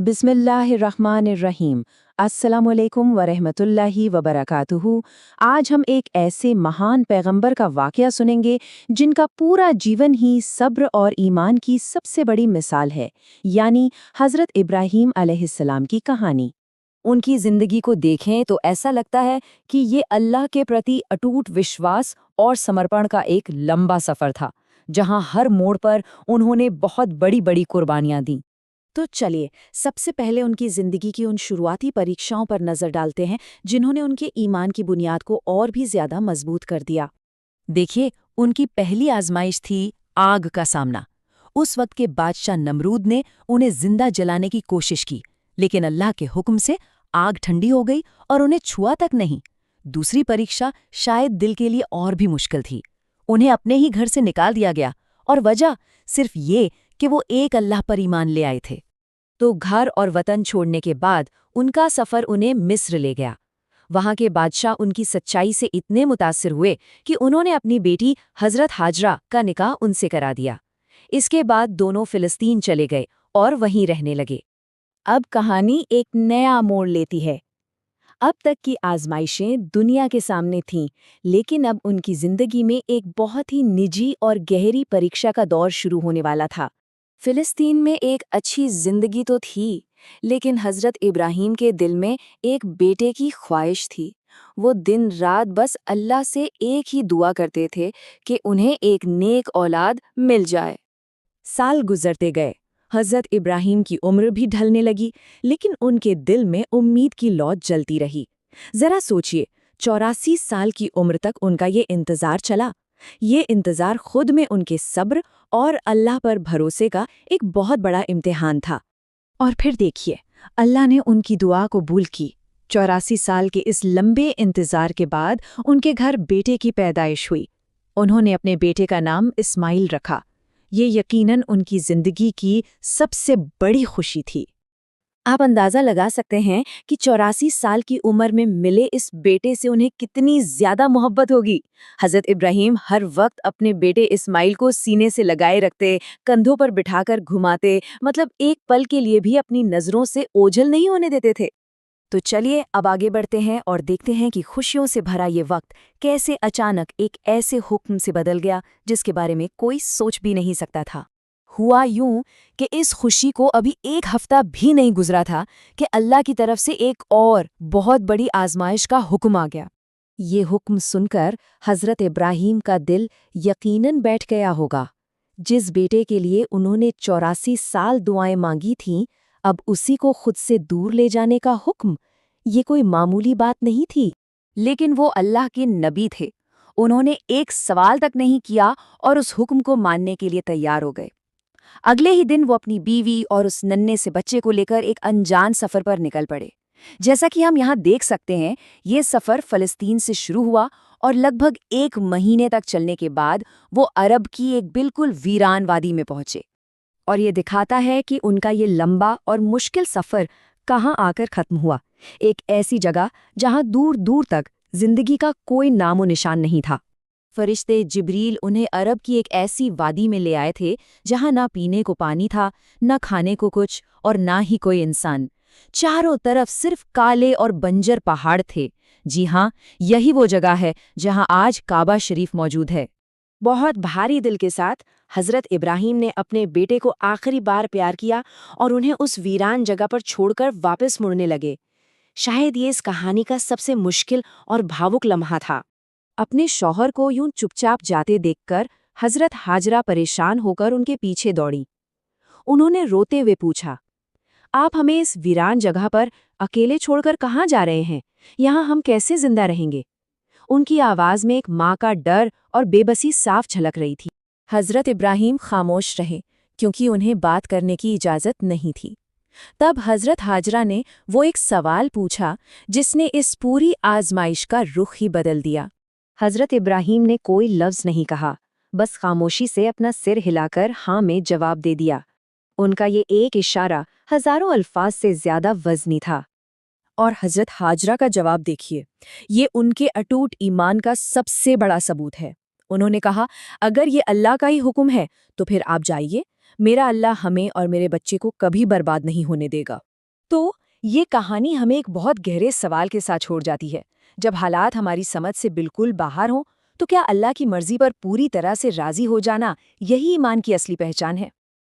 बिस्मिल्लाहिर्रहमानिर्रहीम। अस्सलामुअलैकुम वरहमतुल्लाहि वबरकातुहू। आज हम एक ऐसे महान पैगंबर का वाकया सुनेंगे जिनका पूरा जीवन ही सब्र और ईमान की सबसे बड़ी मिसाल है, यानी हज़रत इब्राहीम अलैहिस्सलाम की कहानी। उनकी जिंदगी को देखें तो ऐसा लगता है कि ये अल्लाह के प्रति अटूट विश्वास और समर्पण का एक लंबा सफर था, जहां हर मोड़ पर उन्होंने बहुत बड़ी बड़ी कुर्बानियां दी। तो चलिए सबसे पहले उनकी जिंदगी की उन शुरुआती परीक्षाओं पर नजर डालते हैं जिन्होंने उनके ईमान की बुनियाद को और भी ज्यादा मजबूत कर दिया। देखिए, उनकी पहली आजमाइश थी आग का सामना। उस वक्त के बादशाह नमरूद ने उन्हें जिंदा जलाने की कोशिश की, लेकिन अल्लाह के हुक्म से आग ठंडी हो गई और उन्हें छुआ तक नहीं। दूसरी परीक्षा शायद दिल के लिए और भी मुश्किल थी। उन्हें अपने ही घर से निकाल दिया गया, और वजह सिर्फ ये कि वो एक अल्लाह पर ईमान ले आए थे। तो घर और वतन छोड़ने के बाद उनका सफ़र उन्हें मिस्र ले गया। वहाँ के बादशाह उनकी सच्चाई से इतने मुतासिर हुए कि उन्होंने अपनी बेटी हज़रत हाजरा का निकाह उनसे करा दिया। इसके बाद दोनों फ़िलिस्तीन चले गए और वहीं रहने लगे। अब कहानी एक नया मोड़ लेती है। अब तक की आजमाइशें दुनिया के सामने थीं, लेकिन अब उनकी जिंदगी में एक बहुत ही निजी और गहरी परीक्षा का दौर शुरू होने वाला था। फिलिस्तीन में एक अच्छी जिंदगी तो थी, लेकिन हजरत इब्राहीम के दिल में एक बेटे की ख्वाहिश थी। वो दिन रात बस अल्लाह से एक ही दुआ करते थे कि उन्हें एक नेक औलाद मिल जाए। साल गुजरते गए, हज़रत इब्राहीम की उम्र भी ढलने लगी, लेकिन उनके दिल में उम्मीद की लौ जलती रही। जरा सोचिए, 84 साल की उम्र तक उनका ये इंतजार चला। ये इंतजार खुद में उनके सब्र और अल्लाह पर भरोसे का एक बहुत बड़ा इम्तिहान था। और फिर देखिए, अल्लाह ने उनकी दुआ कबूल की। 84 साल के इस लंबे इंतजार के बाद उनके घर बेटे की पैदाइश हुई। उन्होंने अपने बेटे का नाम इस्माइल रखा। ये यकीनन उनकी जिंदगी की सबसे बड़ी खुशी थी। आप अंदाजा लगा सकते हैं कि 84 साल की उम्र में मिले इस बेटे से उन्हें कितनी ज्यादा मोहब्बत होगी। हजरत इब्राहीम हर वक्त अपने बेटे इस्माइल को सीने से लगाए रखते, कंधों पर बिठाकर घुमाते, मतलब एक पल के लिए भी अपनी नजरों से ओझल नहीं होने देते थे। तो चलिए अब आगे बढ़ते हैं और देखते हैं कि खुशियों से भरा ये वक्त कैसे अचानक एक ऐसे हुक्म से बदल गया जिसके बारे में कोई सोच भी नहीं सकता था। हुआ यूं कि इस खुशी को अभी एक हफ्ता भी नहीं गुजरा था कि अल्लाह की तरफ से एक और बहुत बड़ी आजमाइश का हुक्म आ गया। ये हुक्म सुनकर हज़रत इब्राहीम का दिल यकीनन बैठ गया होगा। जिस बेटे के लिए उन्होंने 84 साल दुआएं मांगी थीं, अब उसी को खुद से दूर ले जाने का हुक्म, ये कोई मामूली बात नहीं थी। लेकिन वो अल्लाह के नबी थे। उन्होंने एक सवाल तक नहीं किया और उस हुक्म को मानने के लिए तैयार हो गए। अगले ही दिन वो अपनी बीवी और उस नन्हे से बच्चे को लेकर एक अनजान सफर पर निकल पड़े। जैसा कि हम यहाँ देख सकते हैं, ये सफर फलस्तीन से शुरू हुआ और लगभग 1 महीने तक चलने के बाद वो अरब की एक बिल्कुल वीरान वादी में पहुंचे। और ये दिखाता है कि उनका ये लंबा और मुश्किल सफर कहाँ आकर खत्म हुआ। एक ऐसी जगह जहाँ दूर दूर तक जिंदगी का कोई नामो निशान नहीं था। फरिश्ते जिब्रील उन्हें अरब की एक ऐसी वादी में ले आए थे जहां ना पीने को पानी था, न खाने को कुछ, और ना ही कोई इंसान। चारों तरफ सिर्फ काले और बंजर पहाड़ थे। जी हाँ, यही वो जगह है जहां आज काबा शरीफ मौजूद है। बहुत भारी दिल के साथ हजरत इब्राहीम ने अपने बेटे को आखिरी बार प्यार किया और उन्हें उस वीरान जगह पर छोड़कर वापस मुड़ने लगे। शायद ये इस कहानी का सबसे मुश्किल और भावुक लम्हा था। अपने शौहर को यूं चुपचाप जाते देखकर हजरत हाजरा परेशान होकर उनके पीछे दौड़ी। उन्होंने रोते हुए पूछा, आप हमें इस वीरान जगह पर अकेले छोड़कर कहाँ जा रहे हैं? यहाँ हम कैसे जिंदा रहेंगे? उनकी आवाज में एक माँ का डर और बेबसी साफ झलक रही थी। हजरत इब्राहीम खामोश रहे, क्योंकि उन्हें बात करने की इजाजत नहीं थी। तब हजरत हाजरा ने वो एक सवाल पूछा जिसने इस पूरी आजमाइश का रुख ही बदल दिया। हजरत इब्राहीम ने कोई लफ्ज़ नहीं कहा, बस खामोशी से अपना सिर हिलाकर हाँ में जवाब दे दिया। उनका ये एक इशारा हजारों अल्फाज से ज्यादा वज़नी था। और हजरत हाजरा का जवाब देखिए, ये उनके अटूट ईमान का सबसे बड़ा सबूत है। उन्होंने कहा, अगर ये अल्लाह का ही हुक्म है तो फिर आप जाइए, मेरा अल्लाह हमें और मेरे बच्चे को कभी बर्बाद नहीं होने देगा। یہ کہانی ہمیں ایک بہت گہرے سوال کے ساتھ چھوڑ جاتی ہے۔ جب حالات ہماری سمجھ سے بالکل باہر ہوں تو کیا اللہ کی مرضی پر پوری طرح سے راضی ہو جانا یہی ایمان کی اصلی پہچان ہے؟